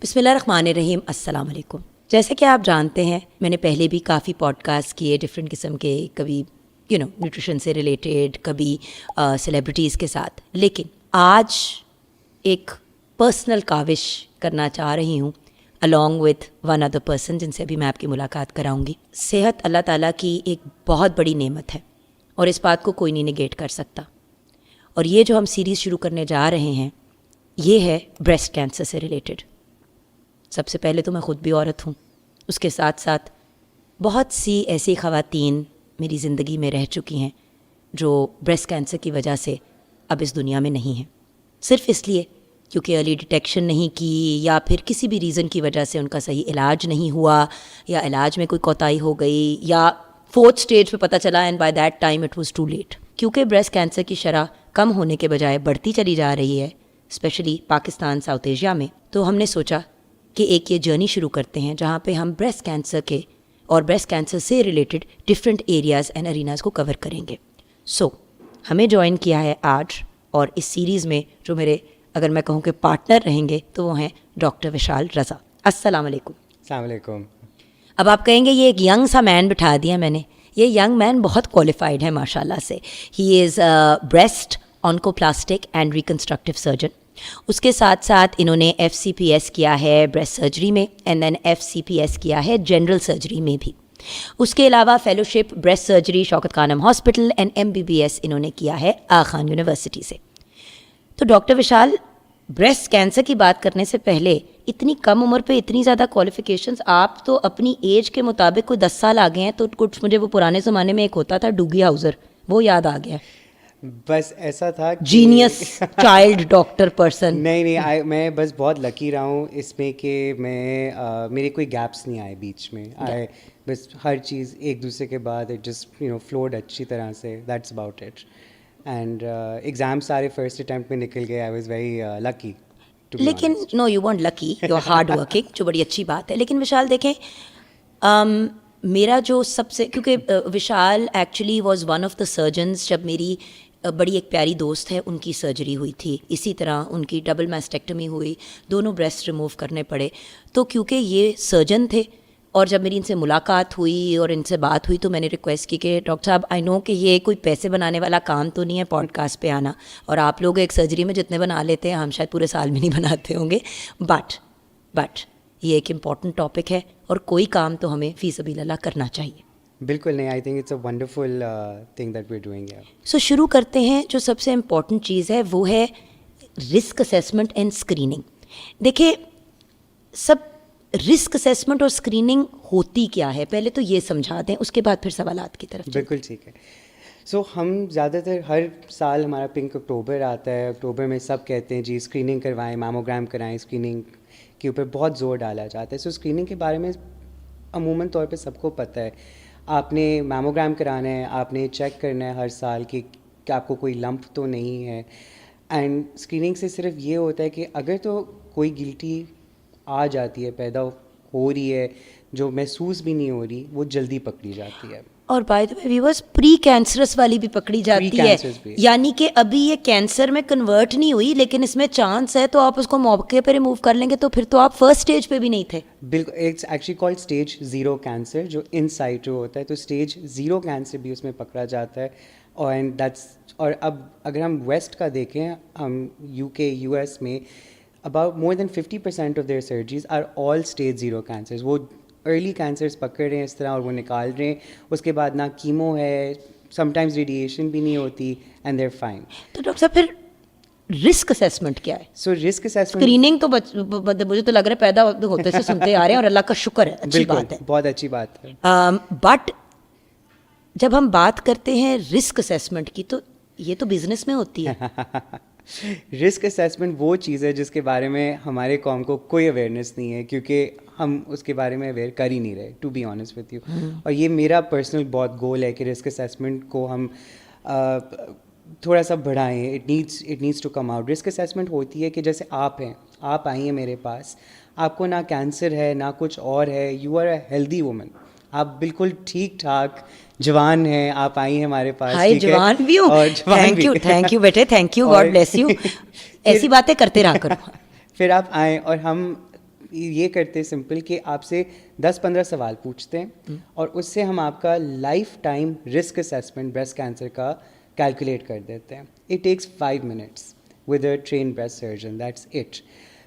بسم اللہ الرحمن الرحیم. السلام علیکم. جیسے کہ آپ جانتے ہیں میں نے پہلے بھی کافی پوڈ کاسٹ کیے ڈفرینٹ قسم کے, کبھی نیوٹریشن سے ریلیٹڈ, کبھی سیلیبریٹیز کے ساتھ, لیکن آج ایک پرسنل کاوش کرنا چاہ رہی ہوں along with one other person جن سے بھی میں آپ کی ملاقات کراؤں گی. صحت اللہ تعالیٰ کی ایک بہت بڑی نعمت ہے اور اس بات کو کوئی نہیں نگیٹ کر سکتا. اور یہ جو ہم سیریز شروع کرنے جا رہے ہیں یہ ہے بریسٹ کینسر سے ریلیٹڈ. سب سے پہلے تو میں خود بھی عورت ہوں, اس کے ساتھ ساتھ بہت سی ایسی خواتین میری زندگی میں رہ چکی ہیں جو بریسٹ کینسر کی وجہ سے اب اس دنیا میں نہیں ہیں, صرف اس لیے کیونکہ ارلی ڈیٹیکشن نہیں کی یا پھر کسی بھی ریزن کی وجہ سے ان کا صحیح علاج نہیں ہوا, یا علاج میں کوئی کوتاہی ہو گئی, یا 4th اسٹیج پہ پتہ چلا and by that time it was too late. کیونکہ بریسٹ کینسر کی شرح کم ہونے کے بجائے بڑھتی چلی جا رہی ہے اسپیشلی پاکستان, ساؤتھ ایشیا میں, تو ہم نے سوچا کہ ایک یہ جرنی شروع کرتے ہیں جہاں پہ ہم بریسٹ کینسر کے اور بریسٹ کینسر سے related different areas and arenas کو کور کریں گے. سو ہمیں جوائن کیا ہے آج, اور اس سیریز میں جو میرے اگر میں کہوں کہ پارٹنر رہیں گے تو وہ ہیں ڈاکٹر وشال رضا. السلام علیکم. السلام علیکم. اب آپ کہیں گے یہ ایک ینگ سا مین بٹھا دیا میں نے. یہ ینگ مین بہت کوالیفائڈ ہے ماشاء اللہ سے. ہی از بریسٹ آنکوپلاسٹک اینڈ ریکنسٹرکٹیو سرجن. اس کے ساتھ ساتھ انہوں نے FCPS کیا ہے بریسٹ سرجری میں, اینڈ دین FCPS کیا ہے جنرل سرجری میں بھی. اس کے علاوہ fellowship breast surgery Shaukat Khanum hospital and MBBS انہوں نے کیا ہے آغا خان یونیورسٹی سے. تو ڈاکٹر وشال, بریسٹ کینسر کی بات کرنے سے پہلے اتنی کم عمر پہ اتنی زیادہ کوالیفیکیشنز, آپ تو اپنی ایج کے مطابق کوئی 10 سال آگے ہیں, تو کچھ مجھے وہ پرانے زمانے میں ایک ہوتا تھا ڈوگی ہاؤزر, وہ یاد آ گیا. بس ایسا تھا جینیس چائلڈ ڈاکٹر پرسن. نہیں, میں بس بہت لکی رہا ہوں اس میں کہ میں میرے کوئی گیپس نہیں آئے بیچ میں. بس ہر چیز ایک دوسرے کے بعد اٹ جسٹ فلوڈ اچھی طرح سے. That's about it. And exam سارے فرسٹ اٹیمپٹ میں نکل گئے. I was very lucky. لیکن no you want lucky, you are hard working, جو بڑی اچھی بات ہے. لیکن وشال دیکھیں, میرا جو سب سے, کیونکہ Vishal actually was one of the surgeons, جب میری بڑی ایک پیاری دوست ہے ان کی سرجری ہوئی تھی, اسی طرح ان کی ڈبل میسٹیکٹمی ہوئی, دونوں بریسٹ ریموو کرنے پڑے. تو کیونکہ یہ سرجن تھے اور جب میری ان سے ملاقات ہوئی اور ان سے بات ہوئی تو میں نے ریکویسٹ کی کہ ڈاکٹر صاحب آئی نو کہ یہ کوئی پیسے بنانے والا کام تو نہیں ہے پوڈ کاسٹ پہ آنا, اور آپ لوگ ایک سرجری میں جتنے بنا لیتے ہیں ہم شاید پورے سال میں نہیں بناتے ہوں گے, بٹ یہ ایک امپورٹنٹ ٹاپک ہے اور کوئی کام تو ہمیں فی سبیل اللہ کرنا چاہیے. بالکل نہیں, I think it's a wonderful thing that we are doing. So شروع کرتے ہیں. جو سب سے امپورٹنٹ چیز ہے وہ ہے رسک اسیسمنٹ اینڈ اسکریننگ. دیکھیں, سب رسک اسیسمنٹ اور اسکریننگ ہوتی کیا ہے پہلے تو یہ سمجھا دیں, اس کے بعد پھر سوالات کی طرف. بالکل ٹھیک ہے. سو ہم زیادہ تر ہر سال ہمارا پنک اکتوبر آتا ہے, اکتوبر میں سب کہتے ہیں جی اسکریننگ کروائیں, میموگرام کرائیں. اسکریننگ کے اوپر بہت زور ڈالا جاتا ہے. سو اسکریننگ کے بارے میں عموماً طور پہ سب کو پتہ ہے. آپ نے میموگرام کرانا ہے, آپ نے چیک کرنا ہے ہر سال کہ آپ کو کوئی لمپ تو نہیں ہے. اینڈ اسکریننگ سے صرف یہ ہوتا ہے کہ اگر تو کوئی گلٹی آ جاتی ہے, پیدا ہو رہی ہے, جو محسوس بھی نہیں ہو رہی, وہ جلدی پکڑی جاتی ہے. اور by the way viewers, precancerous والی بھی پکڑی جاتی ہے, یعنی کہ ابھی یہ کینسر میں کنورٹ نہیں ہوئی لیکن اس میں چانس ہے, تو آپ اس کو موقع پہ ریموو کر لیں گے, تو پھر تو آپ فرسٹ اسٹیج پہ بھی نہیں تھے. بالکل, it's actually called stage 0 cancer, جو ان سائٹو ہوتا ہے. تو اسٹیج 0 کینسر بھی اس میں پکڑا جاتا ہے. اور اب اگر ہم ویسٹ کا دیکھیں, ہم UK US میں about more than 50% of their surgeries are all stage 0 cancers. وہ ارلی کینسرز پکڑ رہے ہیں اس طرح اور وہ نکال رہے ہیں. اس کے بعد نہ کیمو ہے, سم ٹائمز ریڈیشن بھی نہیں ہوتی, اینڈ دیر فائن. تو ڈاکٹر صاحب پھر رسک اسیسمنٹ کیا ہے؟ سو رسک اسیسمنٹ, اسکریننگ تو مجھے تو لگ رہا ہے پیدا ہوتے سے سنتے آ رہے ہیں, اور اللہ کا شکر ہے, اچھی بات ہے, بہت اچھی بات ہے. بٹ جب ہم بات کرتے ہیں رسک اسیسمنٹ کی, تو یہ تو بزنس میں ہوتی ہے. رسک اسیسمنٹ وہ چیز ہے جس کے بارے میں ہمارے قوم کو کوئی اویئرنیس نہیں ہے, کیونکہ ہم اس کے بارے میں اویئر کر ہی نہیں رہے, to be honest with you. اور یہ میرا پرسنل بہت گول ہے کہ رسک اسیسمنٹ کو ہم تھوڑا سا بڑھائیں. It needs to come out. Risk assessment ہوتی ہے کہ جیسے آپ ہیں, آپ آئی ہیں میرے پاس, آپ کو نہ کینسر ہے نہ کچھ اور ہے, you are a healthy woman, آپ بالکل ٹھیک ٹھاک جوان ہیں, آپ آئی ہیں ہمارے پاس. ہائی جوان بھی ہوں, تھینک یو بیٹے, thank you, God bless you. ایسی باتیں کرتے رہا کرو. پھر آپ آئیں اور ہم یہ کرتے سمپل کہ آپ سے 10-15 سوال پوچھتے ہیں اور اس سے ہم آپ کا life time risk assessment breast cancer کا کیلکولیٹ کر دیتے ہیں. It takes 5 minutes with a train breast surgeon, that's it.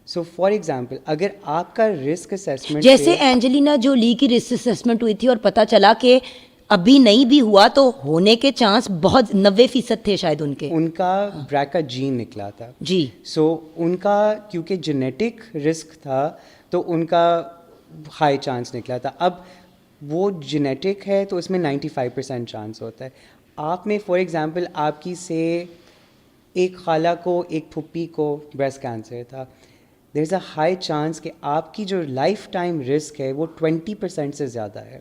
So for example اگر آپ کا رسک اسیسمنٹ جیسے اینجلینا جولی کی رسک اسیسمنٹ ہوئی تھی اور پتہ چلا کہ ابھی نہیں بھی ہوا تو ہونے کے چانس بہت 90% تھے شاید ان کا BRCA جین نکلا تھا جی. سو ان کا کیونکہ جینیٹک رسک تھا تو ان کا ہائی چانس نکلا تھا. اب وہ جینیٹک ہے تو اس میں 95% چانس ہوتا ہے. آپ میں فار ایگزامپل آپ کی سے ایک خالہ کو ایک پھپھی کو بریسٹ کینسر تھا, دیر از اے ہائی چانس کہ آپ کی جو لائف ٹائم رسک ہے وہ 20% سے زیادہ ہے.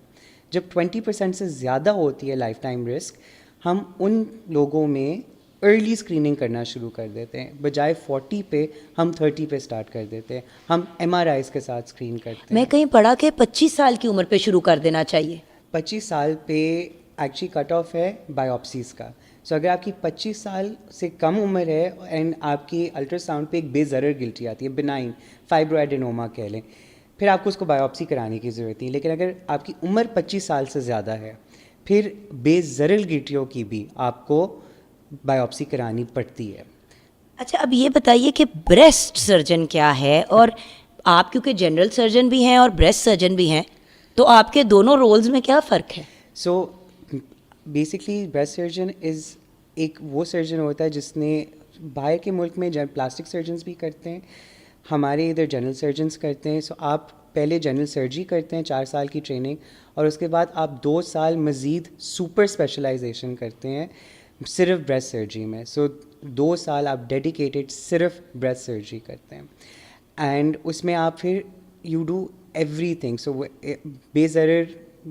جب 20% سے زیادہ ہوتی ہے لائف ٹائم رسک, ہم ان لوگوں میں ارلی اسکریننگ کرنا شروع کر دیتے ہیں. بجائے 40 پہ ہم 30 پہ اسٹارٹ کر دیتے ہیں. ہم MRIs کے ساتھ اسکرین کرتے ہیں. میں کہیں پڑھا کہ 25 سال کی عمر پہ شروع کر دینا چاہیے. 25 سال پہ ایکچولی کٹ آف ہے بایوپسیز کا. سو اگر آپ کی 25 سال سے کم عمر ہے اینڈ آپ کی الٹرا ساؤنڈ پہ ایک بے ضرر گلٹی آتی ہے, بنائن فائبروایڈینوما کہہ لیں, پھر آپ کو اس کو بایوپسی کرانے کی ضرورت نہیں. لیکن اگر آپ کی عمر 25 سال سے زیادہ ہے پھر بے ضرر گلٹیوں کی بھی آپ کو بایوپسی کرانی پڑتی ہے. اچھا اب یہ بتائیے کہ بریسٹ سرجن کیا ہے, اور آپ کیونکہ جنرل سرجن بھی ہیں اور بریسٹ سرجن بھی ہیں تو آپ کے دونوں رولز میں کیا فرق ہے؟ سو بیسکلی بریسٹ سرجن از ایک وہ سرجن ہوتا ہے جس نے باہر کے ملک میں پلاسٹک سرجنز بھی کرتے ہیں, ہمارے ادھر جنرل سرجنز کرتے ہیں. سو آپ پہلے جنرل سرجری کرتے ہیں 4 سال کی ٹریننگ, اور اس کے بعد آپ 2 سال مزید سپر اسپیشلائزیشن کرتے ہیں صرف بریسٹ سرجری میں. سو 2 سال آپ ڈیڈیکیٹڈ صرف بریسٹ سرجری کرتے ہیں, اینڈ اس میں آپ پھر یو ڈو ایوری تھنگ. سو بے ضرر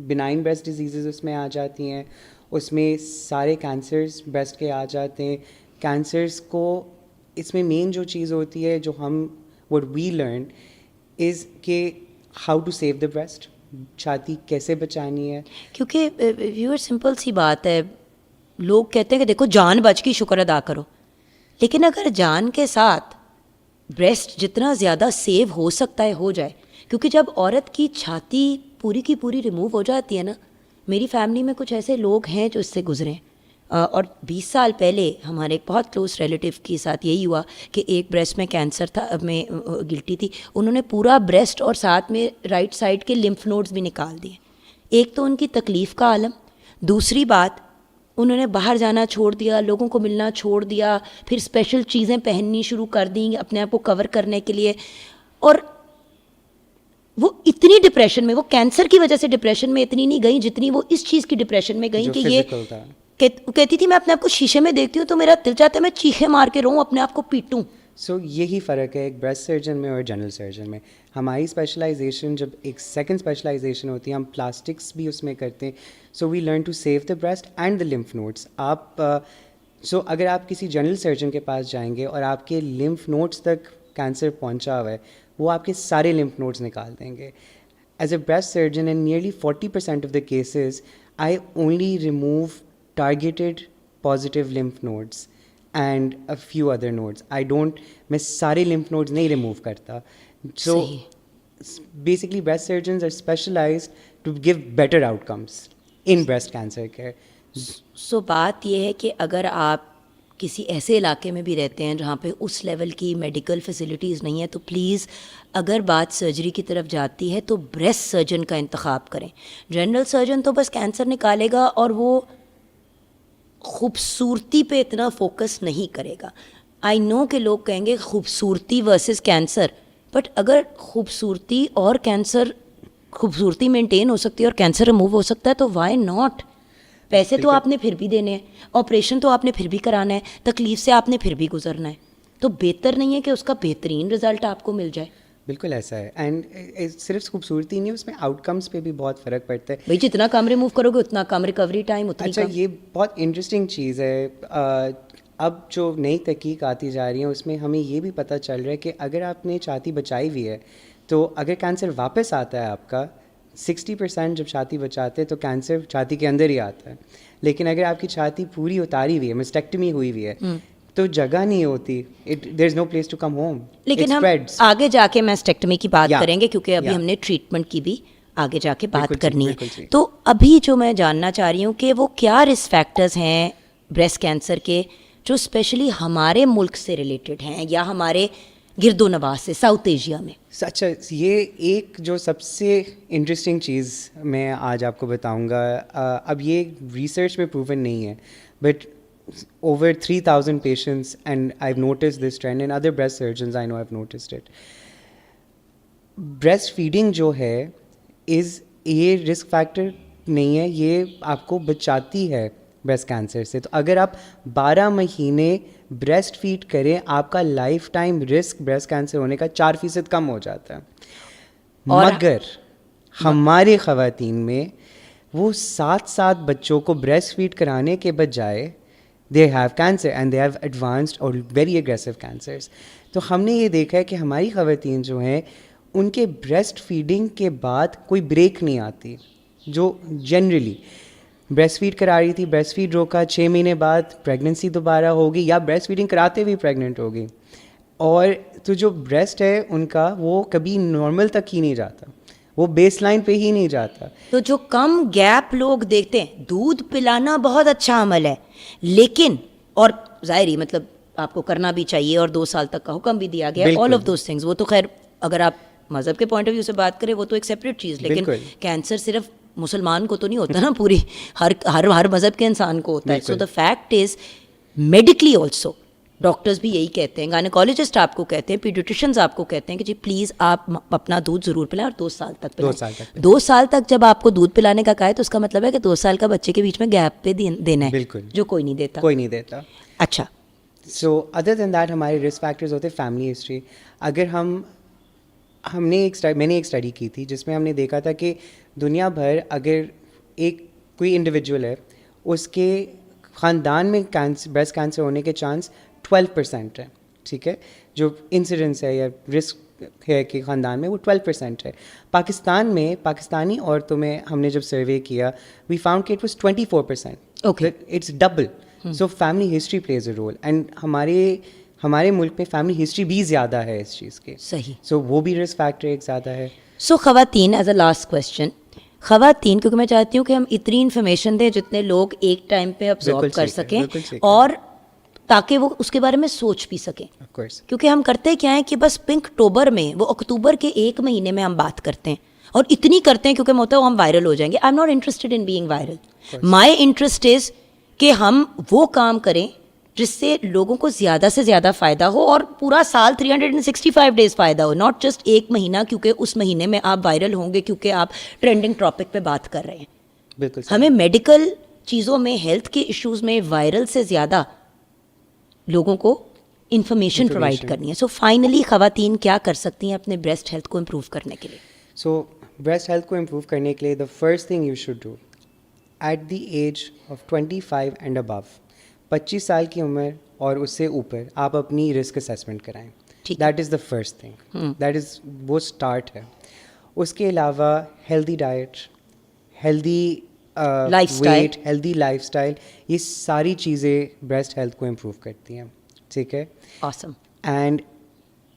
بنائن بریسٹ ڈیزیزز اس میں آ جاتی ہیں, اس میں سارے کینسرز بریسٹ کے آ جاتے ہیں. کینسرز کو اس میں مین جو چیز ہوتی ہے جو ہم وٹ وی لرن از کہ how to save the breast, چھاتی کیسے بچانی ہے. کیونکہ ویور سمپل سی بات ہے, لوگ کہتے ہیں کہ دیکھو جان بچ کی شکر ادا کرو, لیکن اگر جان کے ساتھ بریسٹ جتنا زیادہ سیو ہو سکتا ہے ہو جائے, کیونکہ جب عورت کی چھاتی پوری کی پوری ریموو ہو جاتی ہے نا, میری فیملی میں کچھ ایسے لوگ ہیں جو اس سے گزرے ہیں, اور 20 سال پہلے ہمارے ایک بہت کلوز ریلیٹیو کے ساتھ یہی ہوا کہ ایک بریسٹ میں کینسر تھا, میں گلٹی تھی, انہوں نے پورا بریسٹ اور ساتھ میں رائٹ سائڈ کے لمف نوڈز بھی نکال دیے. ایک تو ان کی تکلیف کا عالم, دوسری بات انہوں نے باہر جانا چھوڑ دیا, لوگوں کو ملنا چھوڑ دیا, پھر اسپیشل چیزیں پہننی شروع کر دیں اپنے آپ کو کور کرنے کے لیے, اور وہ اتنی ڈپریشن میں, وہ کینسر کی وجہ سے ڈپریشن میں اتنی نہیں گئی جتنی وہ اس چیز کی ڈپریشن میں گئی کہ یہ کہتی تھی میں اپنے آپ کو شیشے میں دیکھتی ہوں تو میرا دل چاہتا ہے میں چیخے مار کے رہوں, اپنے آپ کو پیٹوں. سو یہی فرق ہے ایک بریسٹ سرجن میں اور جنرل سرجن میں. ہماری اسپیشلائزیشن جب ایک سیکنڈ اسپیشلائزیشن ہوتی ہے, ہم پلاسٹکس بھی اس میں کرتے ہیں. So we learn to save the breast and the lymph nodes. آپ سو اگر آپ کسی جنرل سرجن کے پاس جائیں گے اور آپ کے لمف نوڈس تک کینسر پہنچا ہوا ہے, وہ آپ کے سارے لمف نوڈس نکال دیں گے. As a breast surgeon in nearly 40% of the cases I only remove targeted positive lymph nodes and a few other nodes. I don't, میں سارے lymph nodes نہیں remove کرتا. So basically breast surgeons are specialized to give better outcomes in breast cancer care. So بات یہ ہے کہ اگر آپ کسی ایسے علاقے میں بھی رہتے ہیں جہاں پہ اس لیول کی میڈیکل فیسلٹیز نہیں ہے تو پلیز اگر بات سرجری کی طرف جاتی ہے تو بریسٹ سرجن کا انتخاب کریں. جنرل سرجن تو بس کینسر نکالے گا اور وہ خوبصورتی پہ اتنا فوکس نہیں کرے گا. آئی نو کہ لوگ کہیں گے خوبصورتی ورسز کینسر, بٹ اگر خوبصورتی اور کینسر, خوبصورتی مینٹین ہو سکتی ہے اور کینسر ریموو ہو سکتا ہے تو وائی ناٹ. پیسے تو آپ نے پھر بھی دینے ہیں, آپریشن تو آپ نے پھر بھی کرانا ہے, تکلیف سے آپ نے پھر بھی گزرنا ہے, تو بہتر نہیں ہے کہ اس کا بہترین رزلٹ آپ کو مل جائے. بالکل ایسا ہے. اینڈ صرف خوبصورتی نہیں, اس میں آؤٹ کمس پہ بھی بہت فرق پڑتا ہے. بھائی جتنا کم ریموو کرو گے اتنا کم ریکوری ٹائم, اتنی اچھا یہ بہت انٹرسٹنگ چیز ہے. اب جو نئی تحقیق آتی جا رہی ہیں اس میں ہمیں یہ بھی پتہ چل رہا ہے کہ اگر آپ نے چھاتی بچائی ہوئی ہے تو اگر کینسر واپس آتا ہے آپ کا 60% جب چھاتی بچاتے ہیں تو کینسر چھاتی کے اندر ہی آتا ہے. لیکن اگر آپ کی چھاتی پوری اتاری ہوئی ہے, مسٹیکٹمی ہوئی ہوئی ہے, تو جگہ نہیں ہوتی, دیر از نو پلیس ٹو کم ہوم. لیکن ہم آگے جا کے میسٹیکٹمی کی بات کریں گے, کیونکہ ابھی ہم نے ٹریٹمنٹ کی بھی آگے جا کے بات کرنی ہے. تو ابھی جو میں جاننا چاہ رہی ہوں کہ وہ کیا رسک فیکٹرز ہیں بریسٹ کینسر کے جو اسپیشلی ہمارے ملک سے ریلیٹڈ ہیں یا ہمارے گرد و نواح سے, ساؤتھ ایشیا میں. اچھا, یہ ایک جو سب سے انٹرسٹنگ چیز میں آج آپ کو بتاؤں گا, اب یہ ریسرچ میں پروون نہیں ہے, but over 3,000 patients, and I've noticed this trend, and other breast surgeons I know have noticed it. Breastfeeding جو ہے یہ رسک فیکٹر نہیں ہے, یہ آپ کو بچاتی ہے بریسٹ کینسر سے. تو اگر آپ 12 مہینے بریسٹ فیڈ کریں, آپ کا life time risk breast cancer ہونے کا 4% کم ہو جاتا ہے. مگر ہمارے خواتین میں وہ 7 بچوں کو بریسٹ فیڈ کرانے کے بجائے they have cancer and they have advanced or very aggressive cancers. تو ہم نے یہ دیکھا ہے کہ ہماری خواتین جو ہیں ان کے بریسٹ فیڈنگ کے بعد کوئی بریک نہیں آتی. جو جنرلی بریسٹ فیڈ کرا رہی تھی, بریسٹ فیڈ روکا, 6 مہینے بعد پریگننسی دوبارہ ہوگی یا بریسٹ فیڈنگ کراتے ہوئے پریگننٹ ہوگی, اور تو جو بریسٹ ہے ان کا وہ کبھی نارمل تک ہی نہیں جاتا, وہ بیس لائن پہ ہی نہیں جاتا. تو جو کم گیپ لوگ دیکھتے ہیں, دودھ پلانا بہت اچھا عمل ہے, لیکن اور ظاہری مطلب آپ کو کرنا بھی چاہیے اور 2 سال تک کا حکم بھی دیا گیا, آل آف دوز تھنگس. وہ تو خیر اگر آپ مذہب کے پوائنٹ آف ویو سے بات کریں وہ تو ایک سیپریٹ چیز, لیکن کینسر صرف مسلمان کو تو نہیں ہوتا نا, پوری ہر مذہب کے انسان کو ہوتا ہے. So the fact is medically also doctors بھی یہی کہتے ہیں, گائنیکالوجسٹ آپ کو کہتے ہیں, پیڈیٹریشنز آپ کو کہتے ہیں کہ جی پلیز آپ اپنا دودھ ضرور پلائیں اور 2 سال تک پلائیں. 2 سال تک جب آپ کو دودھ پلانے کا کہا ہے تو اس کا مطلب ہے کہ 2 سال کا بچے کے بیچ میں گیپ پہ دینا ہے, بالکل, جو کوئی نہیں دیتا. اچھا, سو ادر دین دیٹ ہمارے رسک فیکٹرز ہوتے ہیں فیملی ہسٹری. اگر میں نے ایک اسٹڈی کی تھی جس میں ہم نے دیکھا تھا کہ دنیا بھر اگر کوئی انڈیویجول ہے, اس کے خاندان میں بریسٹ کینسر ہونے کے چانس 12% ہے, ٹھیک ہے, جو انسیڈنس ہے یا رسک ہے کہ خاندان میں وہ 12% ہے. پاکستان میں پاکستانی عورتوں میں ہم نے جب سروے کیا, وی فاؤنڈ کہ it was 24%. It's double. So family history plays a role, and ہمارے ملک میں فیملی ہسٹری بھی زیادہ ہے اس چیز کی. صحیح. سو وہ بھی رسک فیکٹر ایک زیادہ ہے. سو خواتین, ایز اے لاسٹ کویسچن, خواتین, کیونکہ میں چاہتی ہوں کہ ہم اتنی انفارمیشن دیں جتنے لوگ ایک ٹائم پہ ابزارو کر سکیں, اور تاکہ وہ اس کے بارے میں سوچ بھی سکیں. کیونکہ ہم کرتے کیا ہیں کہ بس پنک اکتوبر میں, وہ اکتوبر کے 1 مہینے میں ہم بات کرتے ہیں, اور اتنی کرتے ہیں کیونکہ ہوتا ہے وہ ہم وائرل ہو جائیں گے. I am not interested in being viral. My interest is کہ ہم وہ کام کریں جس سے لوگوں کو زیادہ سے زیادہ فائدہ ہو, اور پورا سال 365 ڈیز فائدہ ہو, ناٹ جسٹ 1 مہینہ کیونکہ اس مہینے میں آپ وائرل ہوں گے کیونکہ آپ ٹرینڈنگ ٹاپک پہ بات کر رہے ہیں. بالکل. ہمیں میڈیکل چیزوں میں, ہیلتھ کے ایشوز میں وائرل سے زیادہ لوگوں کو انفارمیشن پرووائڈ کرنی ہے. سو فائنلی خواتین کیا کر سکتی ہیں اپنے بریسٹ ہیلتھ کو امپروو کرنے کے لیے؟ سو بریسٹ ہیلتھ کو امپروو کرنے کے لیے the first thing you should do at the age of 25 and above, 25 سال کی عمر اور اس سے اوپر, آپ اپنی رسک اسیسمنٹ کرائیں. That is the first thing, that is وہ اسٹارٹ ہے. اس کے علاوہ healthy diet, healthy weight, healthy life style, یہ ساری چیزیں بریسٹ ہیلتھ کو امپروو کرتی ہیں, ٹھیک ہے. awesome. And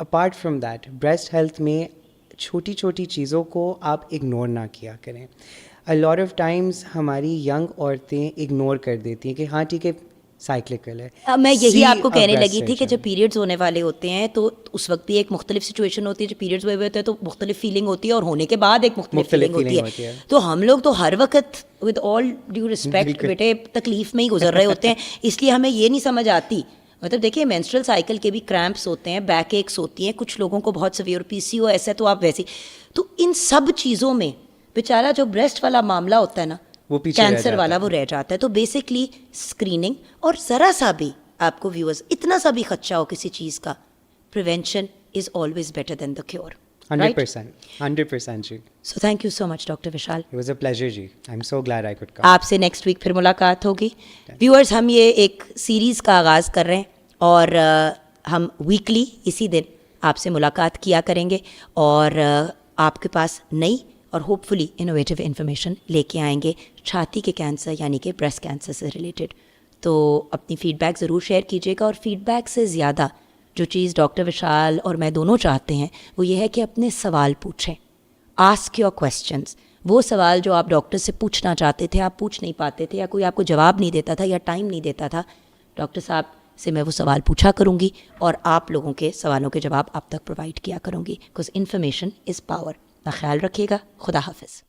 apart from that breast health میں چھوٹی چھوٹی چیزوں کو آپ اگنور نہ کیا کریں. a lot of times ہماری ینگ عورتیں اگنور کر دیتی ہیں کہ ہاں ٹھیک ہے سائیکلیکل ہے. میں یہی آپ کو کہنے لگی تھی کہ جب پیریڈز ہونے والے ہوتے ہیں تو اس وقت بھی ایک مختلف سچویشن ہوتی ہے, جب پیریڈز ہوئے ہوتے ہیں تو مختلف فیلنگ ہوتی ہے, اور ہونے کے بعد ایک مختلف فیلنگ ہوتی ہے. تو ہم لوگ تو ہر وقت ود آل ڈیو ریسپیکٹ بیٹے تکلیف میں ہی گزر رہے ہوتے ہیں, اس لیے ہمیں یہ نہیں سمجھ آتی. مطلب دیکھیے مینسٹرل سائیکل کے بھی کریمپس ہوتے ہیں, بیک ایکس ہوتی ہیں, کچھ لوگوں کو بہت سیویئر PCO ایسا, تو آپ ویسی. تو ان سب چیزوں میں بیچارہ جو بریسٹ والا معاملہ ہوتا ہے نا, کینسر والا, وہ رہ جاتا ہے. تو بیسکلی اسکریننگ, اور ذرا سا بھی آپ کو ویورز اتنا سا بھی خدشہ ہو کسی چیز کا, prevention is always better than the cure. 100% جی. So thank you so much doctor Vishal. It was a pleasure جی. I am so glad I could come. آپ سے نیکسٹ ویک پھر ملاقات ہوگی. ویورز, ہم یہ ایک سیریز کا آغاز کر رہے ہیں, اور ہم ویکلی اسی دن آپ سے ملاقات کیا کریں گے, اور آپ کے پاس نئی اور ہوپ فلی انوویٹیو انفارمیشن لے کے آئیں گے چھاتی کے کینسر یعنی کہ بریسٹ کینسر سے ریلیٹڈ. تو اپنی فیڈ بیک ضرور شیئر کیجیے گا. اور فیڈ بیک سے زیادہ جو چیز ڈاکٹر وشال اور میں دونوں چاہتے ہیں وہ یہ ہے کہ اپنے سوال پوچھیں. Ask your questions. وہ سوال جو آپ ڈاکٹر سے پوچھنا چاہتے تھے آپ پوچھ نہیں پاتے تھے یا کوئی آپ کو جواب نہیں دیتا تھا یا ٹائم نہیں دیتا تھا, ڈاکٹر صاحب سے میں وہ سوال پوچھا کروں گی اور آپ لوگوں کے سوالوں کے جواب آپ تک پرووائڈ کیا کروں گی, بیکاز انفارمیشن از پاور. اپنا خیال رکھیے گا. خدا حافظ.